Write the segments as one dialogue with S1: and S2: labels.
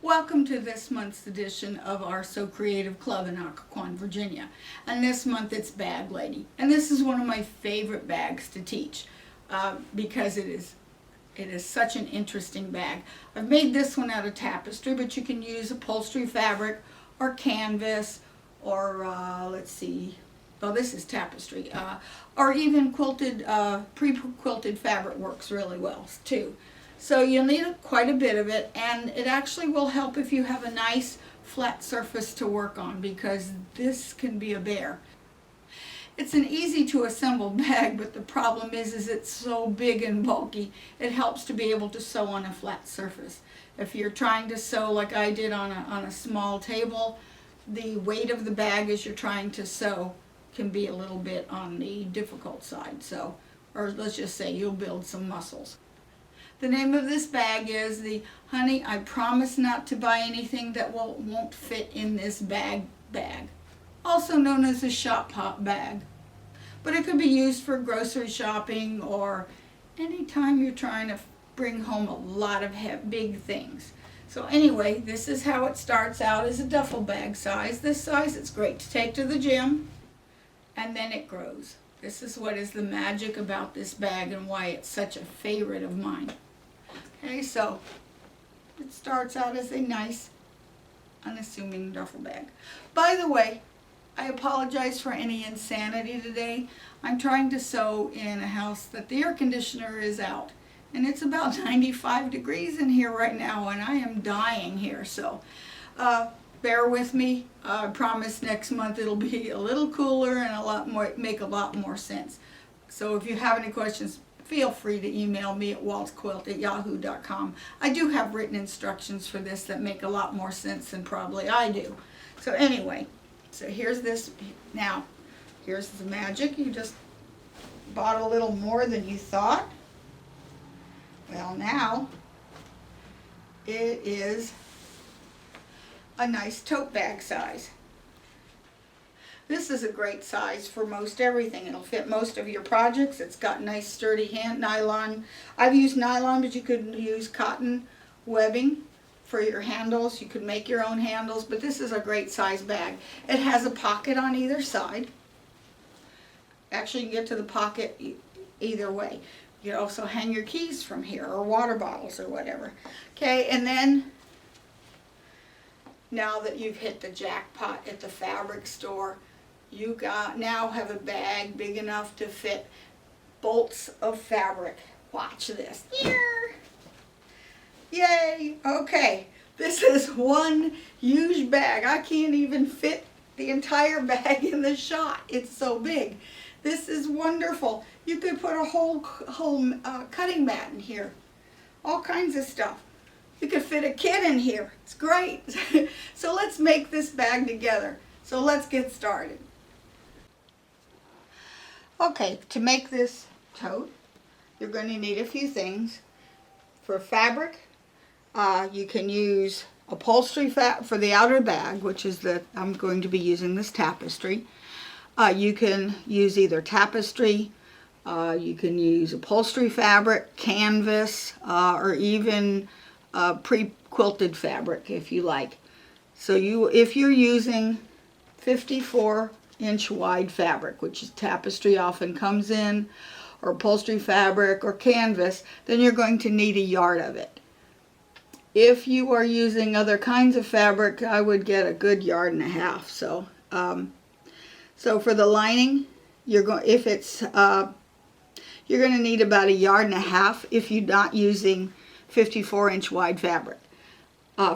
S1: Welcome to this month's edition of our So Creative Club in Occoquan, Virginia. And this month it's Bag Lady. And this is one of my favorite bags to teach because it is such an interesting bag. I've made this one out of tapestry, but you can use upholstery fabric or canvas or let's see, well, this is tapestry, or even quilted, pre-quilted fabric works really well too. So you'll need quite a bit of it, and it actually will help if you have a nice flat surface to work on, because this can be a bear. It's an easy to assemble bag, but the problem is it's so big and bulky. It helps to be able to sew on a flat surface. If you're trying to sew like I did on a small table, the weight of the bag as you're trying to sew can be a little bit on the difficult side. So, or let's just say you'll build some muscles. The name of this bag is the Honey, I Promise Not to Buy Anything That Won't Fit in This Bag, also known as a shop hop bag. But it could be used for grocery shopping or anytime you're trying to bring home a lot of big things. So anyway, this is how it starts out as a duffel bag size. This size, it's great to take to the gym, and then it grows. This is what is the magic about this bag and why it's such a favorite of mine. Okay, so it starts out as a nice, unassuming duffel bag. By the way, I apologize for any insanity today. I'm trying to sew in a house that the air conditioner is out. And it's about 95 degrees in here right now, and I am dying here. So bear with me. I promise next month it'll be a little cooler and make a lot more sense. So if you have any questions, feel free to email me at waltzquilt@yahoo.com. I do have written instructions for this that make a lot more sense than probably I do. So anyway, so here's this. Now, here's the magic. You just bought a little more than you thought. Well, now it is a nice tote bag size. This is a great size for most everything. It'll fit most of your projects. It's got nice sturdy nylon. I've used nylon, but you could use cotton webbing for your handles. You could make your own handles, but this is a great size bag. It has a pocket on either side. Actually, you can get to the pocket either way. You can also hang your keys from here, or water bottles or whatever. Okay, and then now that you've hit the jackpot at the fabric store, you now have a bag big enough to fit bolts of fabric. Watch this. Here. Yay! Okay, this is one huge bag. I can't even fit the entire bag in the shot. It's so big. This is wonderful. You could put a whole cutting mat in here. All kinds of stuff. You could fit a kid in here. It's great. So let's make this bag together. So let's get started. Okay, to make this tote, you're going to need a few things. For fabric, you can use upholstery for the outer bag, which is I'm going to be using this tapestry. You can use either tapestry, you can use upholstery fabric, canvas, or even pre-quilted fabric if you like. So if you're using 54-inch wide fabric, which is tapestry often comes in, or upholstery fabric or canvas, then you're going to need a yard of it. If you are using other kinds of fabric, I would get a good 1.5 yards. So for the lining, you're going to need about 1.5 yards if you're not using 54-inch wide fabric.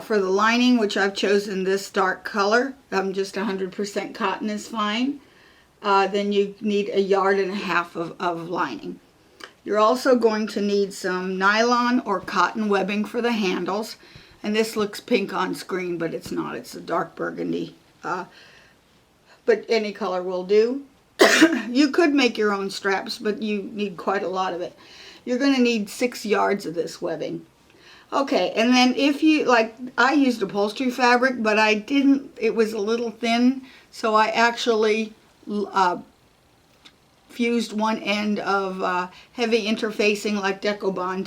S1: For the lining, which I've chosen this dark color, just 100% cotton is fine, then you need 1.5 yards of lining. You're also going to need some nylon or cotton webbing for the handles, and this looks pink on screen, but it's not. It's a dark burgundy, but any color will do. You could make your own straps, but you need quite a lot of it. You're going to need 6 yards of this webbing. Okay, and then if you, like, I used upholstery fabric, but I didn't, it was a little thin, so I actually fused one end of heavy interfacing like Decobond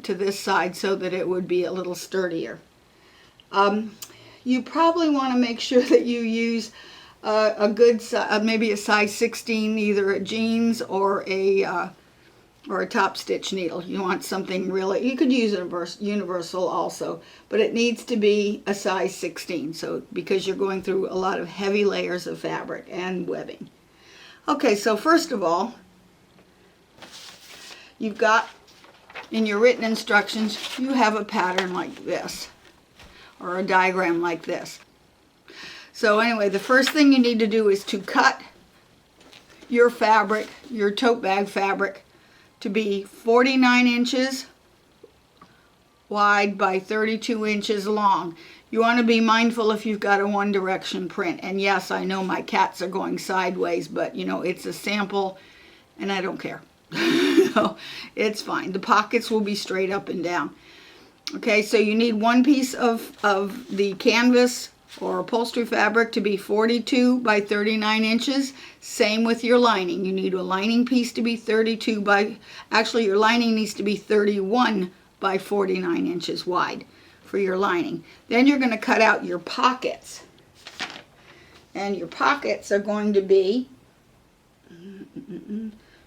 S1: to this side so that it would be a little sturdier. You probably want to make sure that you use a good size, maybe a size 16, either a jeans or a top stitch needle. You want something really, you could use a universal also, but it needs to be a size 16, so because you're going through a lot of heavy layers of fabric and webbing. Okay, so first of all, you've got in your written instructions, you have a pattern like this, or a diagram like this. So anyway, the first thing you need to do is to cut your fabric, your tote bag fabric, to be 49 inches wide by 32 inches long. You want to be mindful if you've got a one direction print. And yes, I know my cats are going sideways, but you know, it's a sample and I don't care. So it's fine. The pockets will be straight up and down. Okay, so you need one piece of the canvas or upholstery fabric to be 42 by 39 inches. Same with your lining. You need a lining piece to be 32 by, actually your lining needs to be 31 by 49 inches wide for your lining. Then you're going to cut out your pockets. And your pockets are going to be,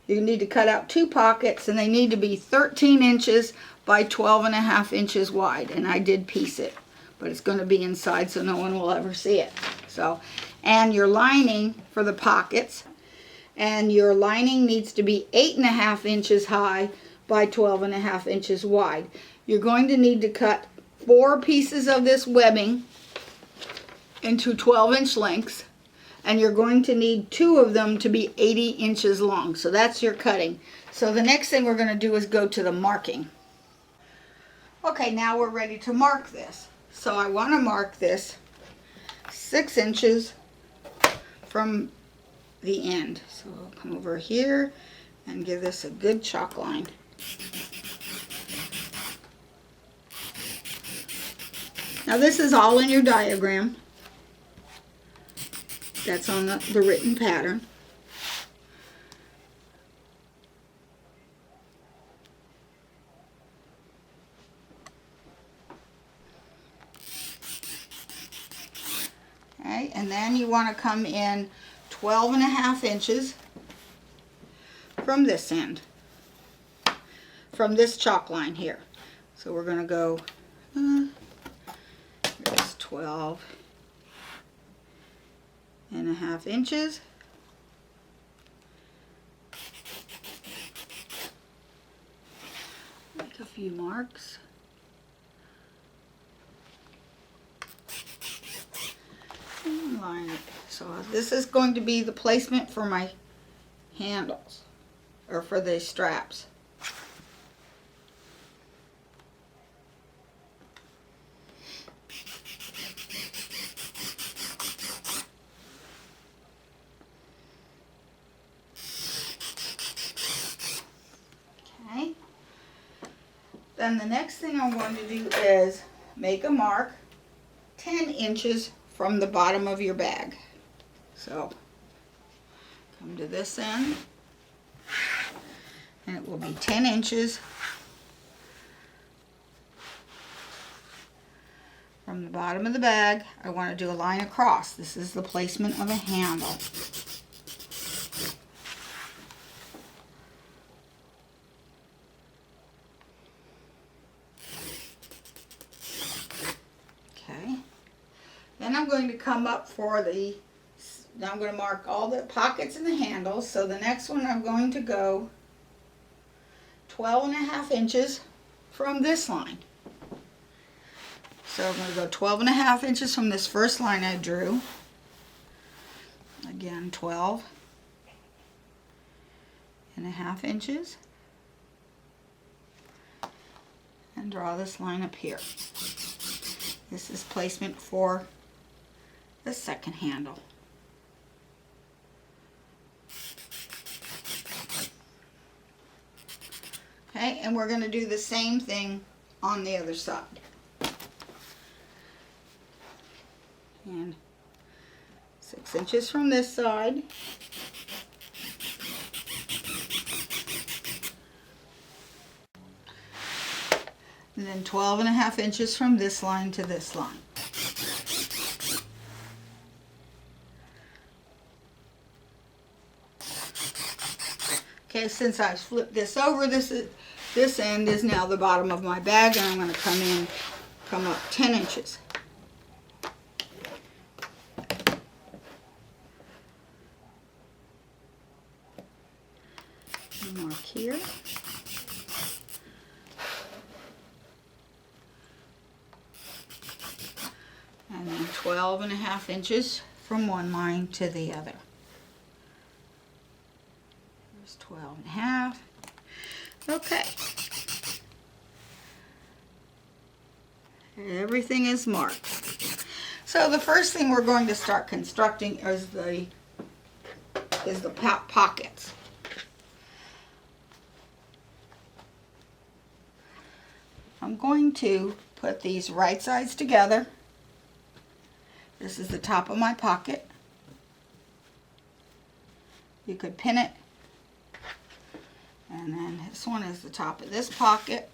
S1: you need to cut out two pockets, and they need to be 13 inches by 12.5 inches wide. And I did piece it, but it's going to be inside so no one will ever see it. So, and your lining for the pockets, and your lining needs to be 8.5 inches high by 12.5 inches wide. You're going to need to cut 4 pieces of this webbing into 12-inch lengths, and you're going to need 2 of them to be 80 inches long. So that's your cutting. So the next thing we're going to do is go to the marking. Okay, now we're ready to mark this. So I want to mark this 6 inches from the end. So I'll come over here and give this a good chalk line. Now this is all in your diagram. That's on the written pattern. Okay, and then you want to come in 12.5 inches from this end, from this chalk line here. So we're going to go, there's 12.5 inches. Make a few marks. And line it. So this is going to be the placement for my handles, or for the straps. Okay. Then the next thing I'm going to do is make a mark 10 inches from the bottom of your bag. So come to this end, and it will be 10 inches from the bottom of the bag. I want to do a line across. This is the placement of a handle. Then I'm going to come up for the, now I'm going to mark all the pockets and the handles. So the next one I'm going to go 12.5 inches from this line. So I'm going to go 12.5 inches from this first line I drew. Again, 12.5 inches. And draw this line up here. This is placement for the second handle. Okay, and we're going to do the same thing on the other side. And 6 inches from this side. And then 12.5 inches from this line to this line. Okay, since I've flipped this over, this end is now the bottom of my bag, and I'm going to come up 10 inches. Mark here. And then 12.5 inches from one line to the other. There's 12.5. Okay. Everything is marked. So the first thing we're going to start constructing is the pockets. I'm going to put these right sides together. This is the top of my pocket. You could pin it. And then this one is the top of this pocket.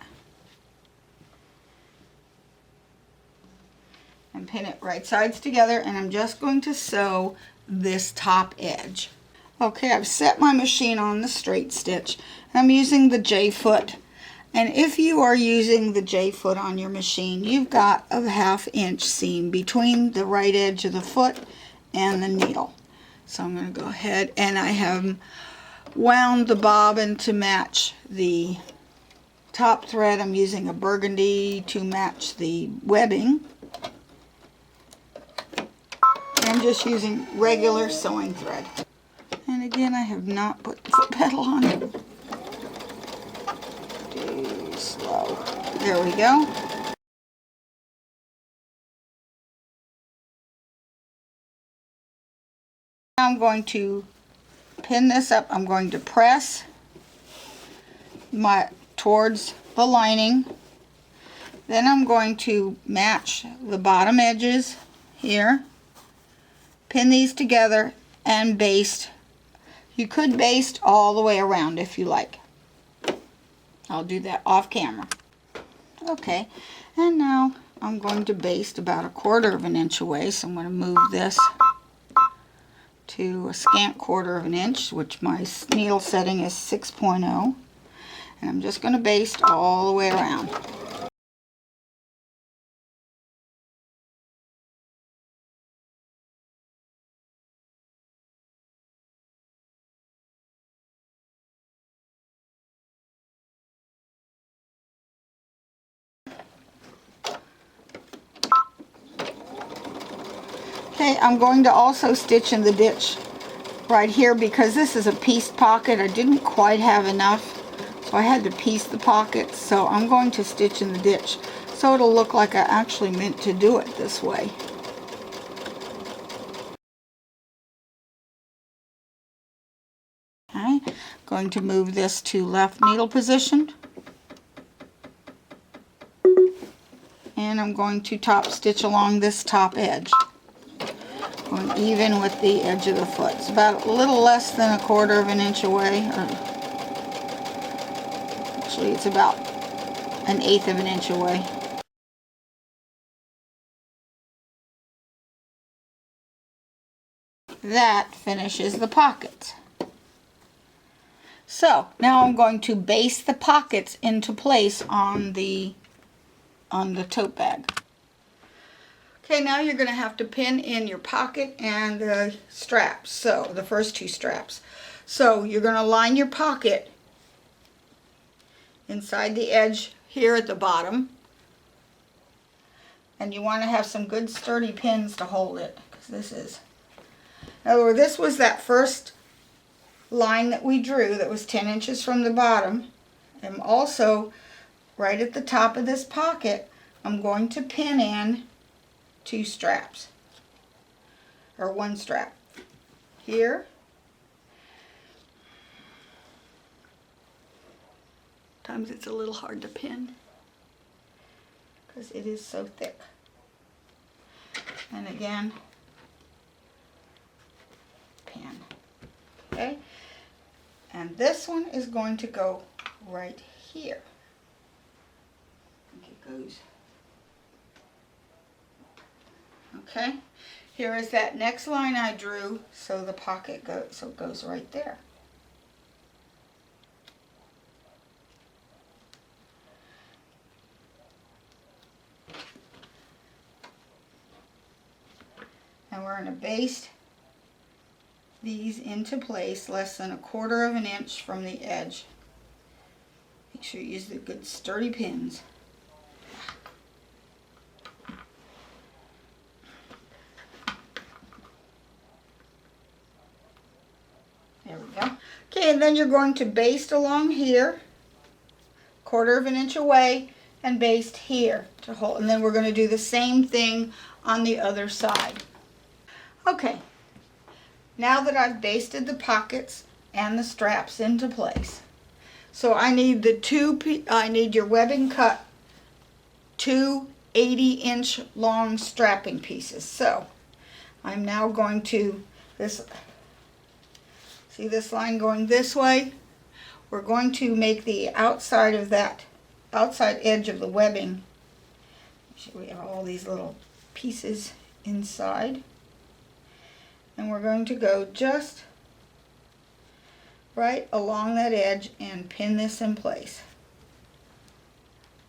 S1: And pin it right sides together, and I'm just going to sew this top edge. Okay, I've set my machine on the straight stitch. I'm using the J-foot. And if you are using the J-foot on your machine, you've got a 1/2 inch seam between the right edge of the foot and the needle. So I'm going to go ahead, and I have wound the bobbin to match the top thread. I'm using a burgundy to match the webbing. I'm just using regular sewing thread. And again, I have not put the foot pedal on it. Too slow. There we go. Now I'm going to pin this up. I'm going to press towards the lining. Then I'm going to match the bottom edges here. Pin these together and baste. You could baste all the way around if you like. I'll do that off camera. Okay, and now I'm going to baste about 1/4 inch away, so I'm going to move this to a scant 1/4 inch, which my needle setting is 6.0, and I'm just going to baste all the way around. Okay, I'm going to also stitch in the ditch right here because this is a pieced pocket. I didn't quite have enough, so I had to piece the pocket. So I'm going to stitch in the ditch so it'll look like I actually meant to do it this way. Okay, going to move this to left needle position. And I'm going to top stitch along this top edge. Going even with the edge of the foot. It's about a little less than 1/4 inch away. Actually, it's about 1/8 inch away. That finishes the pockets. So now I'm going to baste the pockets into place on the tote bag. Okay, now you're going to have to pin in your pocket and the straps, so the first 2 straps. So you're going to line your pocket inside the edge here at the bottom, and you want to have some good sturdy pins to hold it, because this is, in other words, this was that first line that we drew that was 10 inches from the bottom, and also right at the top of this pocket I'm going to pin in 2 straps, or 1 strap here. Sometimes it's a little hard to pin because it is so thick. And again, pin. Okay, and this one is going to go right here. I think it goes. Okay, here is that next line I drew, so the pocket goes right there. we're going to baste these into place less than 1/4 of an inch from the edge. Make sure you use the good sturdy pins. There we go. Okay, and then you're going to baste along here, 1/4 of an inch away, and baste here to hold. And then we're going to do the same thing on the other side. Okay, now that I've basted the pockets and the straps into place, so I need your webbing cut 2 80-inch long strapping pieces. So I'm now going to see this line going this way. We're going to make the outside of that outside edge of the webbing. Make sure we have all these little pieces inside. And we're going to go just right along that edge and pin this in place.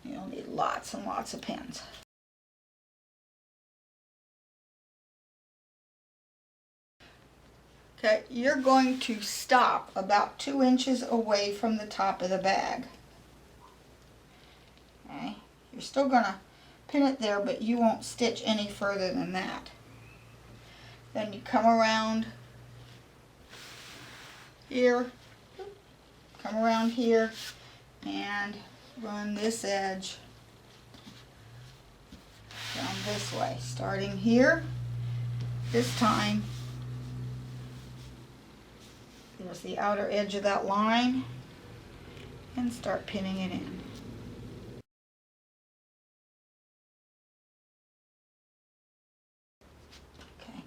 S1: You'll need lots and lots of pins. Okay, you're going to stop about 2 inches away from the top of the bag. Okay, you're still going to pin it there, but you won't stitch any further than that. Then you come around here, come around here, and run this edge down this way, starting here. This time, there's the outer edge of that line, and start pinning it in. Okay,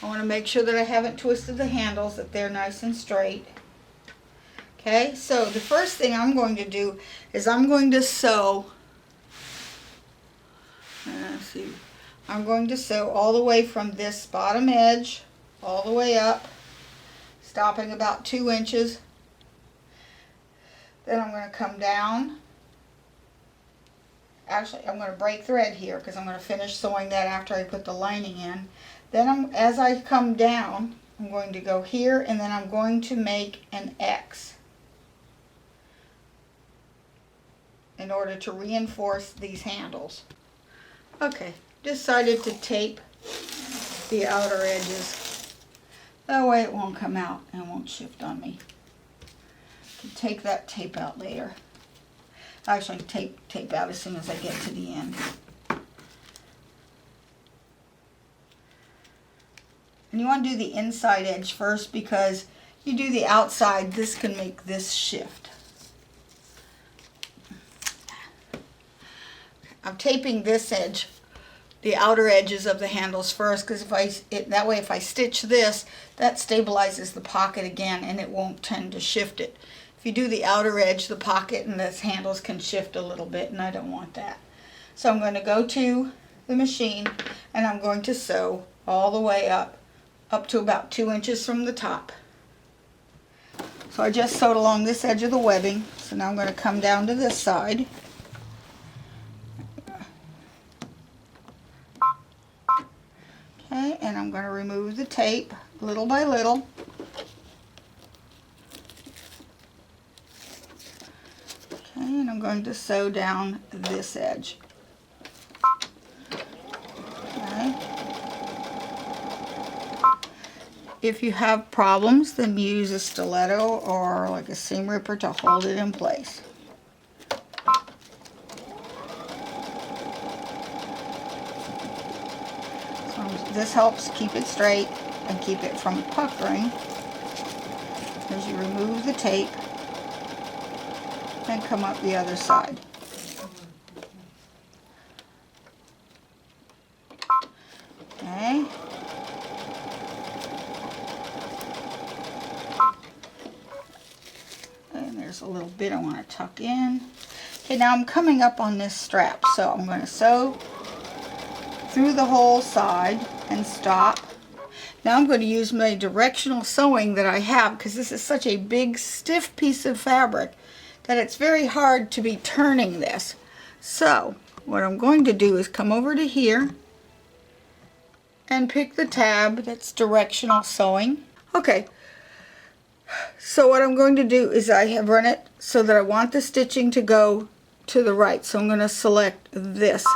S1: I want to make sure that I haven't twisted the handles, that they're nice and straight. Okay, so the first thing I'm going to do is I'm going to sew, I'm going to sew all the way from this bottom edge all the way up, stopping about 2 inches. Then I'm going to come down. Actually, I'm going to break thread here because I'm going to finish sewing that after I put the lining in. Then as I come down, I'm going to go here, and then I'm going to make an X in order to reinforce these handles. Okay, decided to tape the outer edges. That way it won't come out and won't shift on me. I can take that tape out later. Actually, tape out as soon as I get to the end. And you want to do the inside edge first, because you do the outside, this can make this shift. I'm taping this edge, the outer edges of the handles first, because that way if I stitch this, that stabilizes the pocket again and it won't tend to shift it. If you do the outer edge, the pocket and the handles can shift a little bit, and I don't want that. So I'm going to go to the machine, and I'm going to sew all the way up to about 2 inches from the top. So I just sewed along this edge of the webbing, so now I'm going to come down to this side. Okay, and I'm going to remove the tape little by little. Okay, and I'm going to sew down this edge. Okay. If you have problems, then use a stiletto or like a seam ripper to hold it in place. This helps keep it straight and keep it from puckering as you remove the tape and come up the other side. Okay. And there's a little bit I want to tuck in. Okay, now I'm coming up on this strap, so I'm going to sew through the whole side and stop. Now I'm going to use my directional sewing that I have, because this is such a big stiff piece of fabric that it's very hard to be turning this. So what I'm going to do is come over to here and pick the tab that's directional sewing. Okay, so what I'm going to do is I have run it so that I want the stitching to go to the right. So I'm going to select this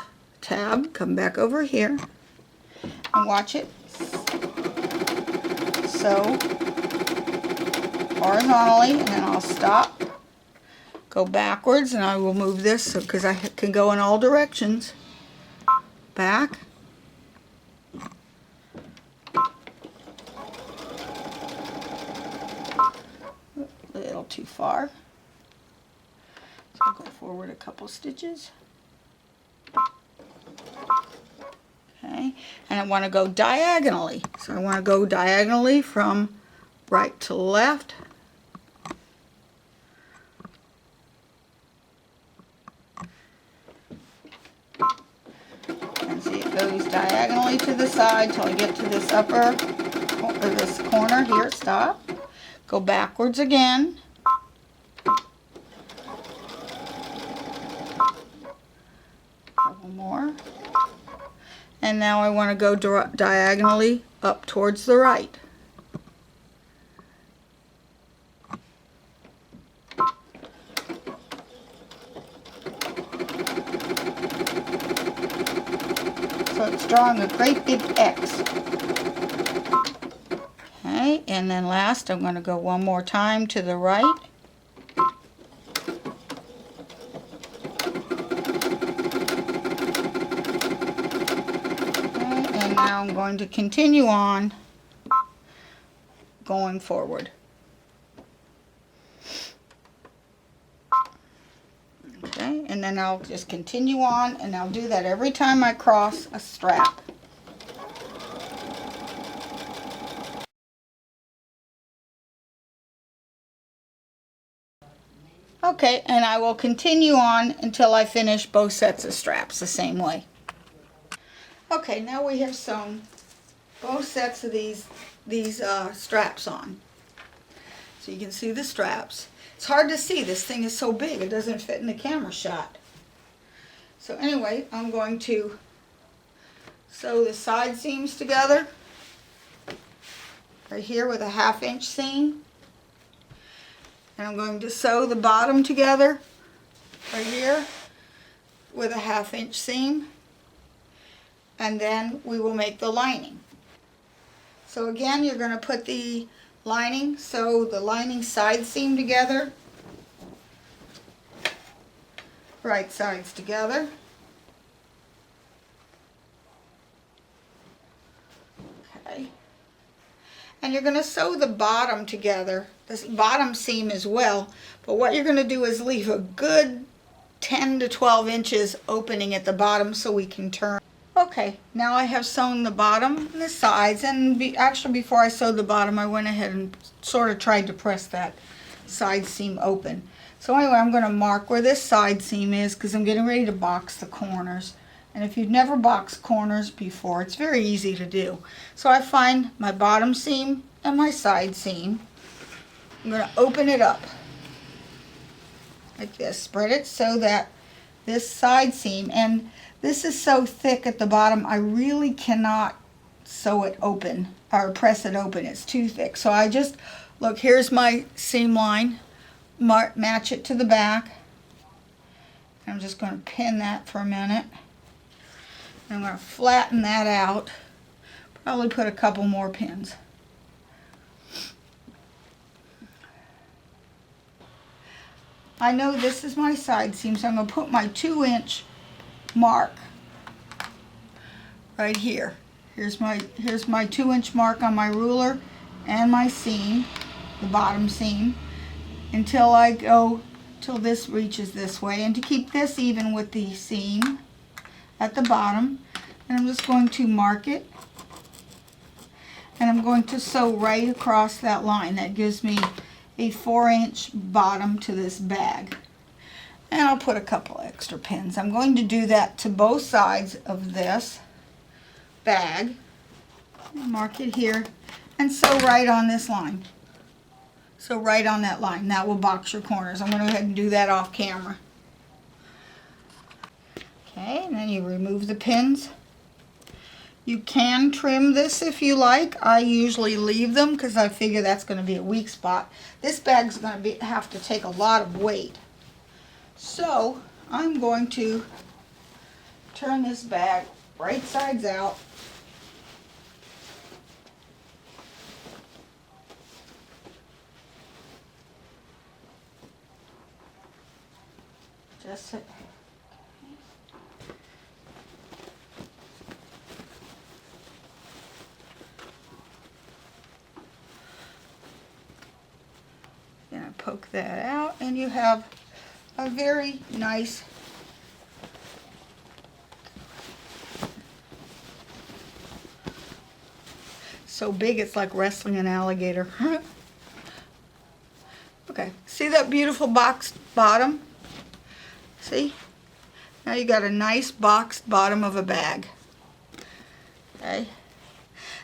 S1: tab, come back over here, and watch it sew horizontally, and then I'll stop, go backwards, and I will move this because I can go in all directions. Back, a little too far, so I'll go forward a couple stitches. Okay, and I want to go diagonally, so I want to go diagonally from right to left. And see, it goes diagonally to the side till I get to this upper, or this corner here. Stop. Go backwards again. Couple more. And now I want to go diagonally up towards the right. So it's drawing a great big X. Okay, and then last I'm going to go one more time to the right. Okay, and now I'm going to continue on going forward. Okay, and then I'll just continue on, and I'll do that every time I cross a strap. Okay, and I will continue on until I finish both sets of straps the same way. Okay, now we have sewn both sets of these straps on. So you can see the straps. It's hard to see, this thing is so big it doesn't fit in the camera shot. So anyway, I'm going to sew the side seams together right here with a 1/2 inch seam. And I'm going to sew the bottom together right here with a 1/2 inch seam. And then we will make the lining. So again, you're going to put the lining, sew the lining side seam together, right sides together. Okay. And you're going to sew the bottom together, this bottom seam as well, but what you're going to do is leave a good 10 to 12 inches opening at the bottom so we can turn. Okay, now I have sewn the bottom and the sides, and actually before I sewed the bottom I went ahead and sort of tried to press that side seam open. So anyway, I'm going to mark where this side seam is because I'm getting ready to box the corners. And if you've never boxed corners before, it's very easy to do. So I find my bottom seam and my side seam. I'm going to open it up like this, spread it so that this side seam, and this is so thick at the bottom I really cannot sew it open or press it open, it's too thick. So I just, look, here's my seam line, match it to the back. I'm just going to pin that for a minute. I'm going to flatten that out, probably put a couple more pins. I know this is my side seam, so I'm going to put my 2-inch mark right here. Here's my 2-inch mark on my ruler and my seam, the bottom seam, until I go till this reaches this way, and to keep this even with the seam at the bottom. And I'm just going to mark it, and I'm going to sew right across that line. That gives me a 4-inch bottom to this bag. And I'll put a couple extra pins. I'm going to do that to both sides of this bag. Mark it here and sew right on this line. So right on that line. That will box your corners. I'm going to go ahead and do that off camera. Okay, and then you remove the pins. You can trim this if you like. I usually leave them because I figure that's going to be a weak spot. This bag's going to have to take a lot of weight. So I'm going to turn this bag right sides out. Just so, then I poke that out, and you have a very nice so big it's like wrestling an alligator. Okay, see that beautiful boxed bottom? See? Now you got a nice boxed bottom of a bag. Okay.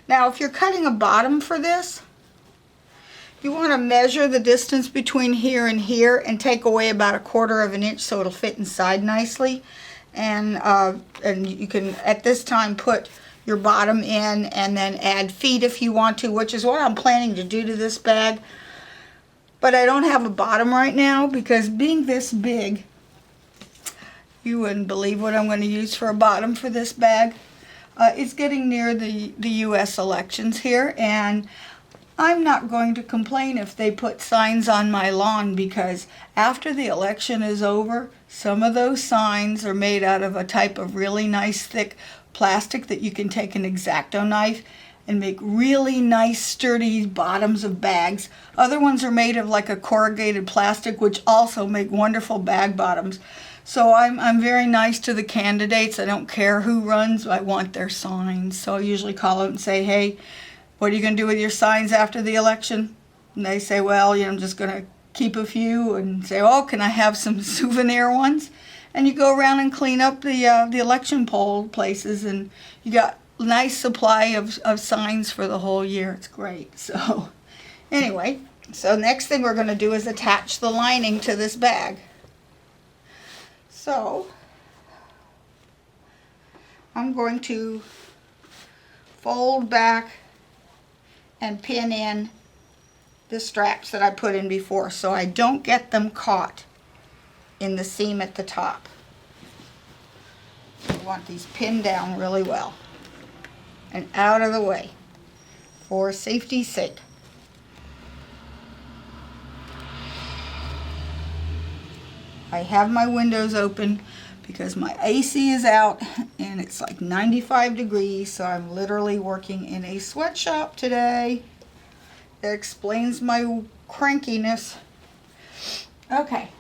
S1: Now if you're cutting a bottom for this, you want to measure the distance between here and take away about 1/4 of an inch so it'll fit inside nicely. And you can at this time put your bottom in and then add feet if you want to, which is what I'm planning to do to this bag. But I don't have a bottom right now because being this big, you wouldn't believe what I'm going to use for a bottom for this bag. It's getting near the U.S. elections here, and I'm not going to complain if they put signs on my lawn, because after the election is over, some of those signs are made out of a type of really nice thick plastic that you can take an X-Acto knife and make really nice sturdy bottoms of bags. Other ones are made of like a corrugated plastic, which also make wonderful bag bottoms. So I'm very nice to the candidates. I don't care who runs, I want their signs. So I usually call them and say, hey, what are you going to do with your signs after the election? And they say, well, I'm just going to keep a few, and say, oh, can I have some souvenir ones? And you go around and clean up the election poll places, and you got a nice supply of signs for the whole year. It's great. So anyway, so next thing we're going to do is attach the lining to this bag. So I'm going to fold back and pin in the straps that I put in before so I don't get them caught in the seam at the top. You want these pinned down really well and out of the way for safety's sake. I have my windows open because my AC is out and it's like 95 degrees, so I'm literally working in a sweatshop today. That explains my crankiness. Okay.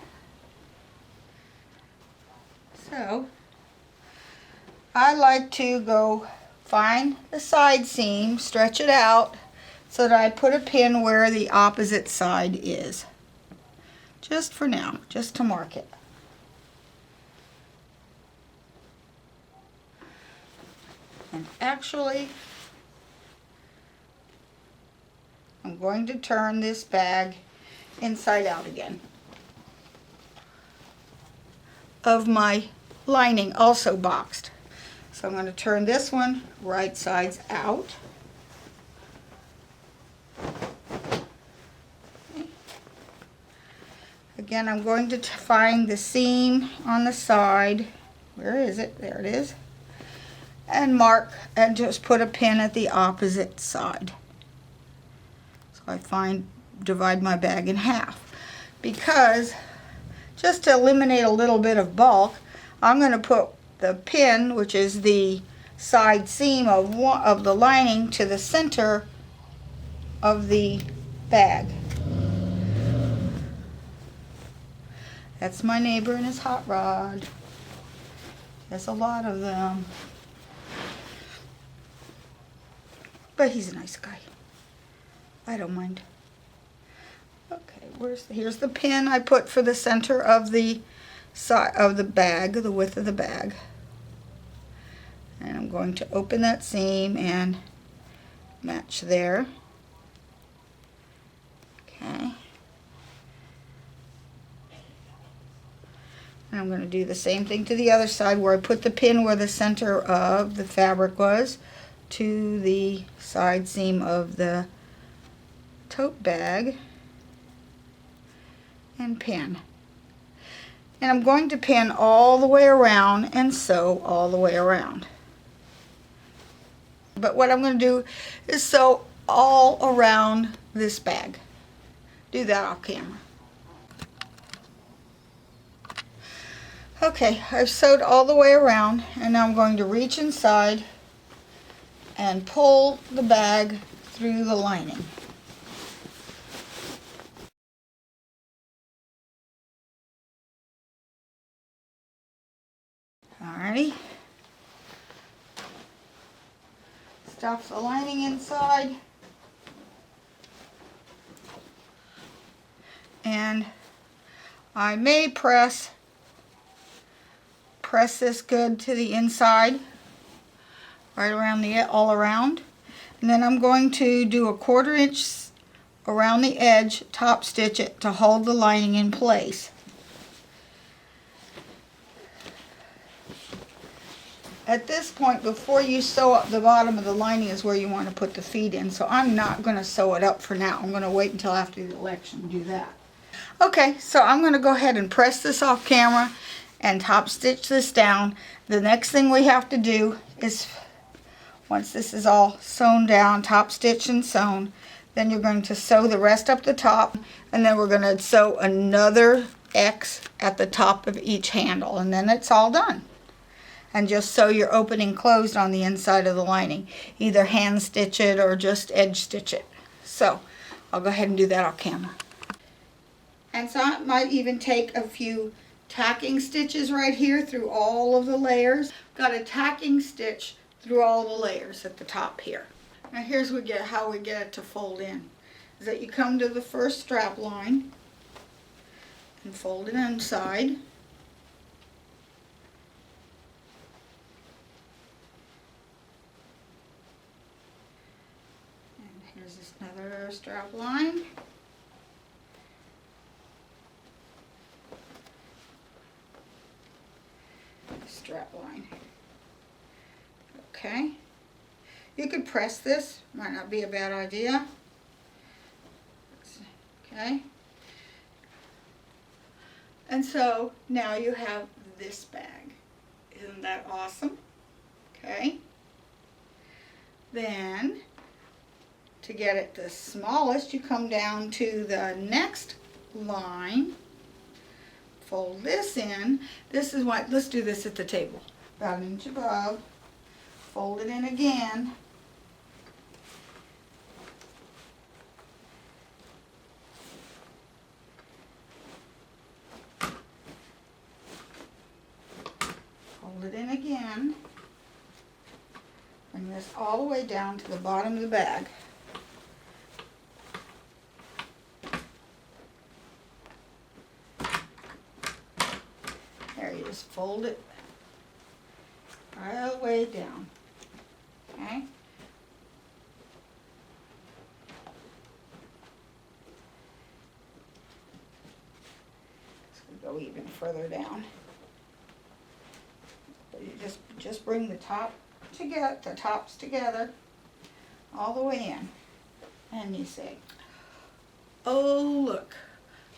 S1: So, I like to go find the side seam, stretch it out, so that I put a pin where the opposite side is. Just for now, just to mark it. And actually, I'm going to turn this bag inside out again. Of my lining also boxed. So I'm going to turn this one right sides out. Again, I'm going to find the seam on the side. Where is it? There it is. And mark and just put a pin at the opposite side. So I divide my bag in half. Because just to eliminate a little bit of bulk, I'm going to put the pin, which is the side seam of the lining, to the center of the bag. That's my neighbor and his hot rod. There's a lot of them. But he's a nice guy. I don't mind. Okay, here's the pin I put for the center of the side of the bag, the width of the bag. And I'm going to open that seam and match there. Okay. And I'm going to do the same thing to the other side where I put the pin where the center of the fabric was. to the side seam of the tote bag and pin. And I'm going to pin all the way around and sew all the way around. But what I'm going to do is sew all around this bag. Do that off camera. Okay, I've sewed all the way around, and now I'm going to reach inside and pull the bag through the lining. Alrighty. Stuff the lining inside. And I may press this good to the inside, right around all around. And then I'm going to do a 1/4 inch around the edge, top stitch it to hold the lining in place. At this point, before you sew up the bottom of the lining is where you want to put the feet in. So I'm not going to sew it up for now. I'm going to wait until after the election to do that. Okay, so I'm going to go ahead and press this off camera and top stitch this down. The next thing we have to do is, once this is all sewn down, top stitch and sewn, then you're going to sew the rest up the top, and then we're going to sew another X at the top of each handle, and then it's all done. And just sew your opening closed on the inside of the lining. Either hand stitch it or just edge stitch it. So I'll go ahead and do that off camera. And so I might even take a few tacking stitches right here through all of the layers. Got a tacking stitch through all the layers at the top here. Now here's how we get it to fold in. Is that you come to the first strap line and fold it inside. And here's another strap line. Strap line. Okay. You could press this, might not be a bad idea. Okay. And so now you have this bag. Isn't that awesome? Okay. Then to get it the smallest, you come down to the next line. Fold this in. This is what, let's do this at the table. About 1 inch above. Fold it in again. Fold it in again. Bring this all the way down to the bottom of the bag. Just fold it right all the way down. Okay. Let's go even further down. You just bring the tops together all the way in, and you say, "Oh, look.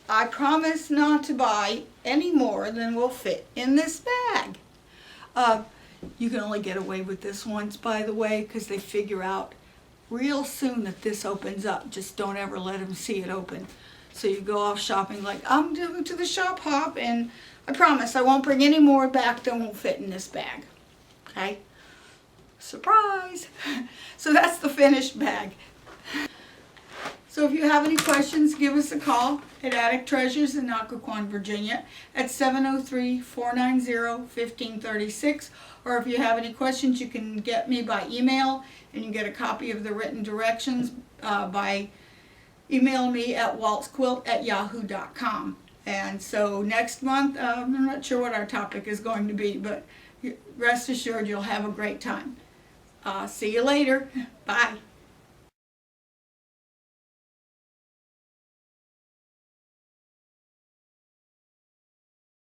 S1: I promise not to buy any more than will fit in this bag." You can only get away with this once, by the way, because they figure out real soon that this opens up. Just don't ever let them see it open. So you go off shopping like, "I'm going to the shop hop, and I promise I won't bring any more back that won't fit in this bag." Okay? Surprise! So that's the finished bag. So if you have any questions, give us a call at Attic Treasures in Occoquan, Virginia at 703-490-1536. Or if you have any questions, you can get me by email, and you get a copy of the written directions by emailing me at waltzquilt@yahoo.com. And so next month, I'm not sure what our topic is going to be, but rest assured you'll have a great time. See you later. Bye.